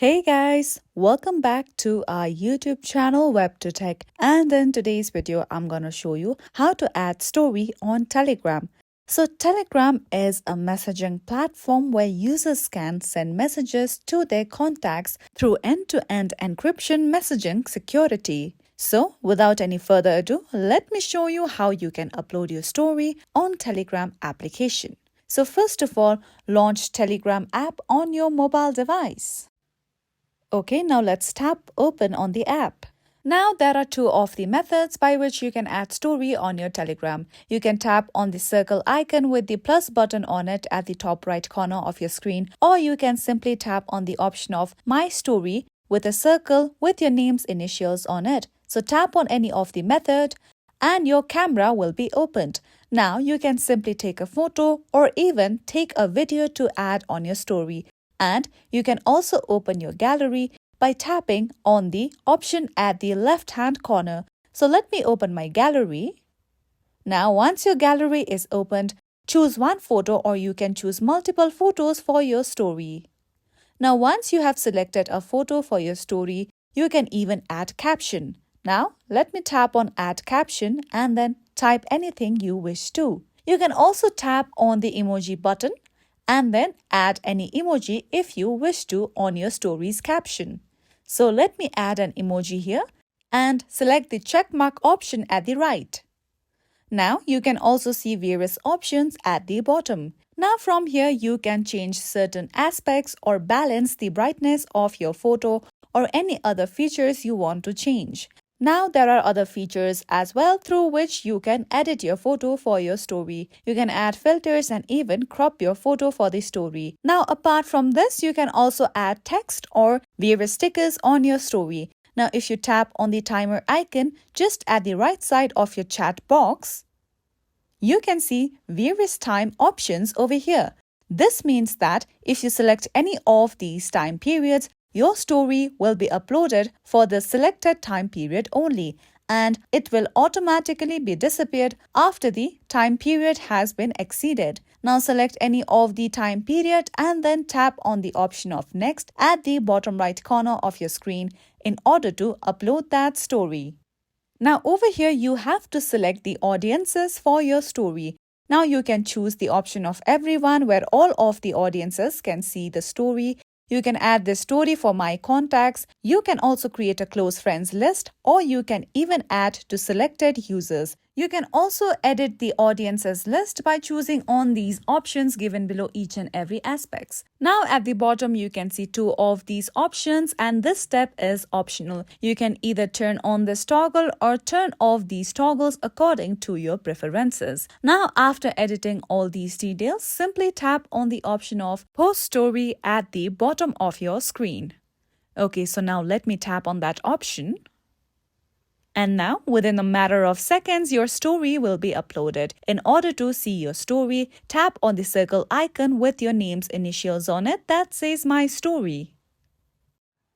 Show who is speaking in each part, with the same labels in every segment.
Speaker 1: Hey guys, welcome back to our YouTube channel WebToTech, and in today's video I'm gonna show you how to add story on Telegram. So Telegram is a messaging platform where users can send messages to their contacts through end-to-end encryption messaging security. So without any further ado, let me show you how you can upload your story on Telegram application. So first of all, launch Telegram app on your mobile device. Okay, now let's tap open on the app. Now there are two of the methods by which you can add story on your Telegram. You can tap on the circle icon with the plus button on it at the top right corner of your screen, or you can simply tap on the option of My Story with a circle with your name's initials on it. So tap on any of the method and your camera will be opened. Now you can simply take a photo or even take a video to add on your story. And you can also open your gallery by tapping on the option at the left-hand corner. So let me open my gallery. Now once your gallery is opened, choose one photo or you can choose multiple photos for your story. Now once you have selected a photo for your story, you can even add caption. Now let me tap on add caption and then type anything you wish to. You can also tap on the emoji button and then add any emoji if you wish to on your story's caption. So let me add an emoji here and select the check mark option at the right. Now you can also see various options at the bottom. Now from here you can change certain aspects or balance the brightness of your photo or any other features you want to change. Now there are other features as well through which you can edit your photo for your story. You can add filters and even crop your photo for the story. Now apart from this, you can also add text or various stickers on your story. Now if you tap on the timer icon just at the right side of your chat box, you can see various time options over here. This means that if you select any of these time periods, your story will be uploaded for the selected time period only, and it will automatically be disappeared after the time period has been exceeded. Now select any of the time period and then tap on the option of next at the bottom right corner of your screen in order to upload that story. Now over here you have to select the audiences for your story. Now you can choose the option of everyone where all of the audiences can see the story. You can add this story for my contacts. You can also create a close friends list, or you can even add to selected users. You can also edit the audiences list by choosing on these options given below each and every aspects. Now at the bottom you can see two of these options and this step is optional. You can either turn on this toggle or turn off these toggles according to your preferences. Now after editing all these details, simply tap on the option of post story at the bottom of your screen. Okay, so now let me tap on that option. And now, within a matter of seconds, your story will be uploaded. In order to see your story, tap on the circle icon with your name's initials on it that says My Story.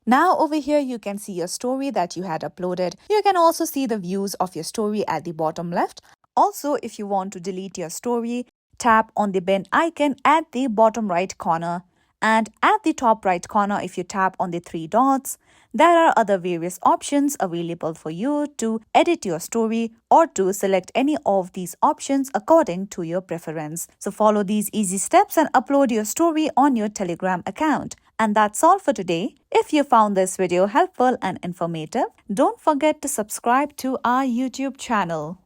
Speaker 1: Now over here, you can see your story that you had uploaded. You can also see the views of your story at the bottom left. Also, if you want to delete your story, tap on the bin icon at the bottom right corner. And at the top right corner, if you tap on the three dots, there are other various options available for you to edit your story or to select any of these options according to your preference. So follow these easy steps and upload your story on your Telegram account. And that's all for today. If you found this video helpful and informative, don't forget to subscribe to our YouTube channel.